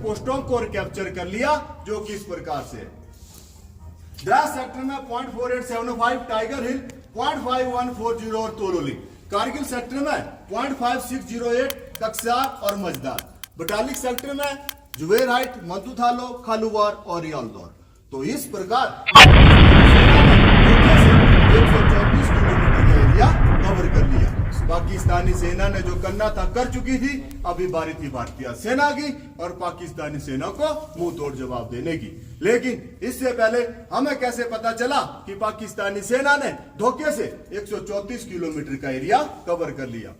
पोस्टों को कैप्चर कर लिया, जो कि इस प्रकार से है। द्रास सेक्टर में 0.4875 टाइगर हिल, 0.5140 और तोलोलिंग। कारगिल सेक्टर में 0.5608 कक्सार और मजदार। बटालिक सेक्टर में जुबेर हाइट, मंतुथालो, खालूवार और रियालदौर। तो इस प्रकार 134 किलोमीटर का एरिया कवर कर लिया। पाकिस्तानी सेना ने जो करना था कर चुकी थी, अभी बारी थी भारतीय सेना की और पाकिस्तानी सेना को मुंह तोड़ जवाब देने की। लेकिन इससे पहले हमें कैसे पता चला कि पाकिस्तानी सेना ने धोखे से 134 किलोमीटर का एरिया कवर कर लिया।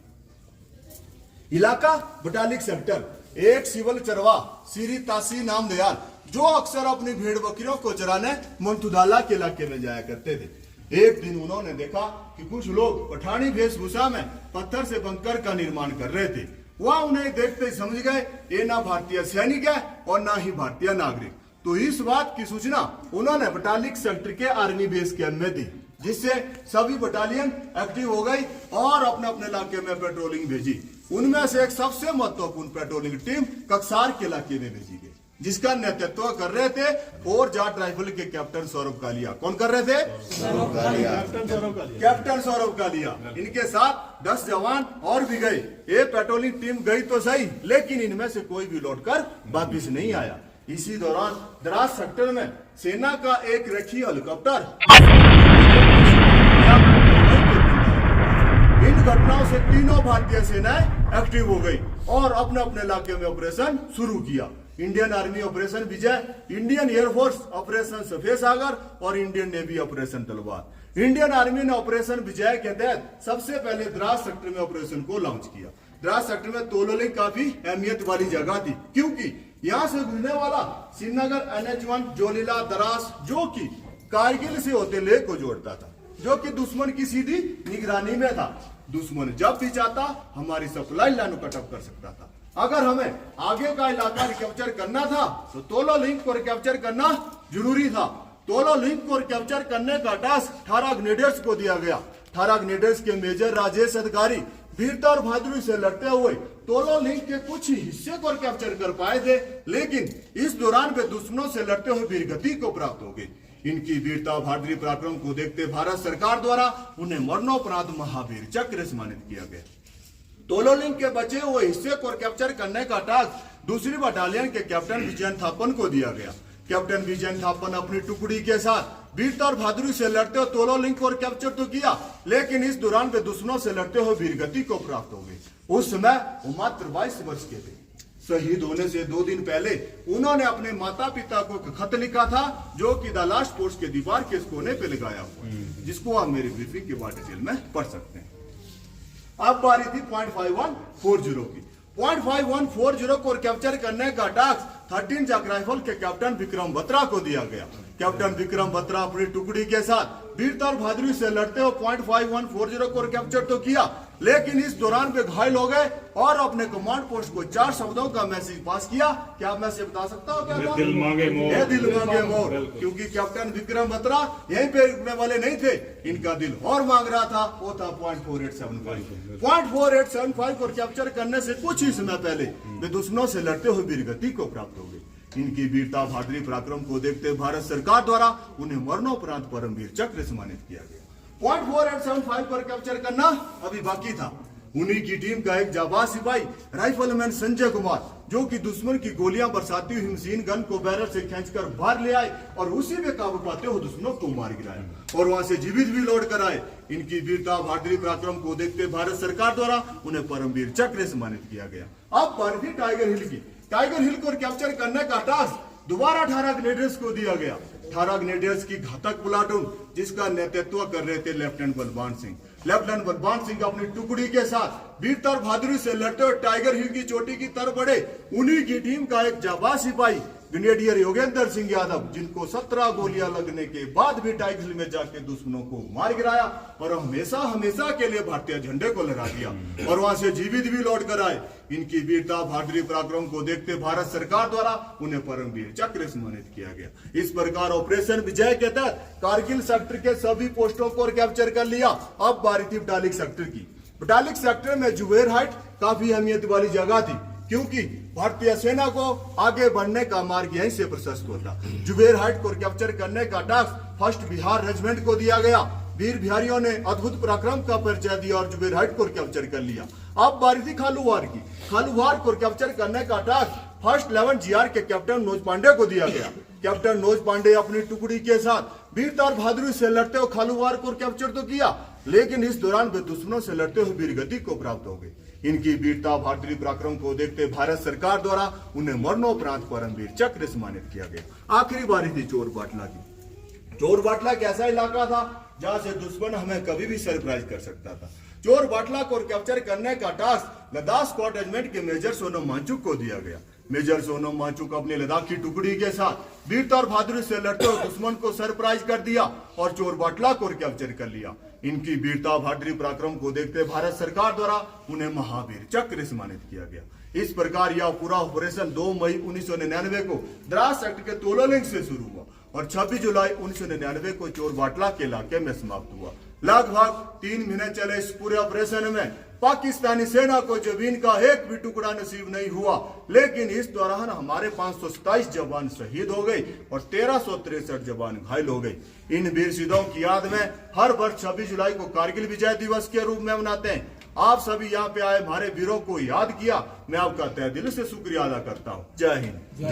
इलाका बटालिक सेक्टर। एक सिविल चरवा सीरी तासी नाम दयाल, जो अक्सर अपनी भेड़ बकरियों को चराने मंतुदाला के इलाके में जाया करते थे। एक दिन उन्होंने देखा कि कुछ लोग पठानी वेशभूषा में पत्थर से बंकर का निर्माण कर रहे थे। वह उन्हें देखते ही समझ गए ये ना भारतीय सैनिक है और ना ही भारतीय नागरिक। तो इस बात की सूचना उन्होंने बटालिक सेक्टर के आर्मी बेस कैंप में दी, जिससे सभी बटालियन एक्टिव हो गई और अपने अपने इलाके में पेट्रोलिंग भेजी। उनमें से एक सबसे महत्वपूर्ण पेट्रोलिंग टीम कक्सार के इलाके में भेजी गई, जिसका नेतृत्व कर रहे थे और जाट राइफल के कैप्टन सौरभ कालिया। कौन कर रहे थे? कैप्टन सौरभ कालिया। इनके साथ 10 जवान और भी गए। ये पेट्रोलिंग टीम गई तो सही, लेकिन इनमें से कोई भी लौटकर वापिस नहीं आया। इसी दौरान द्रास सेक्टर में सेना का एक रखी हेलीकॉप्टर इन घटनाओं से तीनों भारतीय सेनाएं एक्टिव हो गई और अपने अपने इलाके में ऑपरेशन शुरू किया। इंडियन आर्मी ऑपरेशन विजय, इंडियन एयरफोर्स ऑपरेशन सफेद सागर और इंडियन नेवी ऑपरेशन तलवार। इंडियन आर्मी ने ऑपरेशन विजय के तहत सबसे पहले द्रास सेक्टर में ऑपरेशन को लॉन्च किया। द्रास सेक्टर में तोलोलिंग काफी अहमियत वाली जगह थी, क्योंकि यहाँ से गुजरने वाला श्रीनगर NH1 जोलीला दरास, जो कि कारगिल से होते लेह को जोड़ता था, जो कि दुश्मन की सीधी निगरानी में था। दुश्मन जब भी चाहता हमारी सप्लाई लाइन को कट कर सकता था। अगर हमें आगे का इलाका कैप्चर करना था तो तोलो लिंक को कैप्चर करना जरूरी था। तोलो लिंक को कैप्चर करने का टास्क 18 ग्रेनेडियर्स को दिया गया। 18 ग्रेनेडियर्स के मेजर राजेश अधिकारी वीरता और बहादुरी से लड़ते हुए तोलो लिंक के कुछ ही हिस्से को कैप्चर कर पाए थे, लेकिन इस दौरान वे दुश्मनों से लड़ते हुए वीरगति को प्राप्त हो गई। इनकी वीरता बहादुरी पराक्रम को देखते भारत सरकार द्वारा उन्हें मरणोपरांत महावीर चक्र सम्मानित किया गया। तोलोलिंग के बचे हुए हिस्से को कैप्चर करने का टास्क दूसरी बटालियन के कैप्टन विजयन थापन को दिया गया। कैप्टन विजयन थापन अपनी टुकड़ी के साथ वीरता और बहादुरी से लड़ते हुए तोलोलिंग को कैप्चर तो किया, लेकिन इस दौरान वे दुश्मनों से लड़ते हुए वीरगति को प्राप्त हो गई। उस समय वो मात्र 22 वर्ष के थे। शहीद होने से 2 दिन पहले उन्होंने अपने माता पिता को खत लिखा था, जो कि द लास्ट पोस्ट के दीवार के कोने पे लगाया हुआ, जिसको आप मेरी ब्रीफिंग के बाद डिटेल में पढ़ सकते हैं। अब बारी थी 0.5140 की। 0.5140 को कैप्चर करने का टास्क 13 जाक राइफल के कैप्टन विक्रम बत्रा को दिया गया। कैप्टन विक्रम बत्रा अपनी टुकड़ी के साथ वीरता और बहादुरी से लड़ते हुए 0.5140 को कैप्चर तो किया, लेकिन इस दौरान वे घायल हो गए और अपने कमांड पोस्ट को 4 शब्दों का मैसेज पास किया। क्या आप मैसेज बता सकता हो? क्या दिल मांगे मोर, दिल मांगे मोर। क्योंकि कैप्टन विक्रम बत्रा यहीं पे रुकने वाले नहीं थे, इनका दिल और मांग रहा था, वो था 0.4875। 0.4875 को कैप्चर करने से कुछ ही समय पहले वे दुश्मनों से लड़ते हुए वीरगति को प्राप्त हो गए। इनकी वीरता बहादुरी पराक्रम को देखते भारत सरकार द्वारा उन्हें मरणोपरांत परमवीर चक्र सम्मानित किया गया। 0.4875 पर कैप्चर करना अभी बाकी था। उन्हीं की टीम का एक जाबाज सिपाही राइफलमैन संजय कुमार, जो कि दुश्मन की गोलियां बरसाती हुई मशीन गन को बैरल से खींचकर बाहर ले आए और उसी में काबू पाते हुए दुश्मनों को मार गिराया और वहां से जीवित भी लौट कर आए। इनकी वीरता बहादुरी पराक्रम को देखते भारत सरकार द्वारा उन्हें परमवीर चक्र सम्मानित किया गया। अब बारी थी टाइगर हिल की। टाइगर हिल को कैप्चर करने का टास्क दोबारा 18 ग्रेनेडियर्स को दिया गया। 18 ग्रेनेडियर्स की घातक प्लाटून, जिसका नेतृत्व कर रहे थे लेफ्टिनेंट बलवान सिंह। लेफ्टिनेंट बलवान सिंह अपनी टुकड़ी के साथ वीरता और बहादुरी से लड़ते हुए टाइगर हिल की चोटी की तरफ बढ़े। उन्हीं की टीम का एक जाबाज सिपाही ग्रेनेडियर योगेंद्र सिंह यादव, जिनको 17 गोलियां लगने के बाद भी टाइगर हिल में जाके दुश्मनों को मार गिराया और हमेशा हमेशा के लिए भारतीय झंडे को लहरा दिया और वहां से जीवित भी लौट कर आए। इनकी वीरता बहादुरी पराक्रम को देखते भारत सरकार द्वारा उन्हें परमवीर चक्र सम्मानित किया गया। इस प्रकार ऑपरेशन विजय के तहत कारगिल सेक्टर के सभी पोस्टों को कैप्चर कर लिया। अब बारी थी बटालिक सेक्टर की। बटालिक सेक्टर में जुबेर हाइट काफी अहमियत वाली जगह थी, क्योंकि भारतीय सेना को आगे बढ़ने का मार्ग यहीं से प्रशस्त होता। जुबेर हाइट को कैप्चर करने का टास्क फर्स्ट बिहार रेजिमेंट को दिया गया। वीर बिहारियों ने अद्भुत पराक्रम का परिचय दिया और जुबेर हाइट को कैप्चर कर लिया। अब बारी थी खालूवार की। खालूवार को कैप्चर करने का टास्क फर्स्ट 11 GR के कैप्टन नोज पांडे को दिया गया। कैप्टन नोज पांडे अपनी टुकड़ी के साथ वीरता और बहादुरी से लड़ते हुए खालूवार को कैप्चर तो किया, लेकिन इस दौरान वे दुश्मनों से लड़ते हुए वीरगति को प्राप्त हो गए। इनकी वीरता बहादुरी पराक्रम को देखते भारत सरकार द्वारा उन्हें मरणोपरांत परमवीर चक्र सम्मानित किया गया। आखिरी बारी थी चोर बाटला की। चोर बाटला एक ऐसा इलाका था जहां से दुश्मन हमें कभी भी सरप्राइज कर सकता था। चोर बाटला को कैप्चर करने का टास्क लद्दाख स्क्वाड रेजिमेंट के मेजर सोनम वांगचुक को दिया गया। मेजर सोनम वांगचुक अपने लद्दाखी टुकड़ी के साथ वीरता और बहादुरी से लड़ते हुए दुश्मन को सरप्राइज कर दिया और चोर बाटला को कैप्चर कर लिया। इनकी वीरता बहादुरी पराक्रम को देखते भारत सरकार द्वारा उन्हें महावीर चक्र सम्मानित किया गया। इस प्रकार यह पूरा ऑपरेशन 2 मई 1999 को द्रास एक्ट के तोलोलिंग से शुरू हुआ और 26 जुलाई 1999 को चोर बाटला के इलाके में समाप्त हुआ। लगभग 3 महीने चले इस पूरे ऑपरेशन में पाकिस्तानी सेना को जमीन का एक भी टुकड़ा नसीब नहीं हुआ, लेकिन इस दौरान हमारे 527 जवान शहीद हो गए और 1363 जवान घायल हो गए। इन वीर शहीदों की याद में हर वर्ष 26 जुलाई को कारगिल विजय दिवस के रूप में मनाते हैं। आप सभी यहाँ पे आए हमारे वीरों को याद किया, मैं आपका तहे दिल से शुक्रिया अदा करता हूँ। जय हिंद।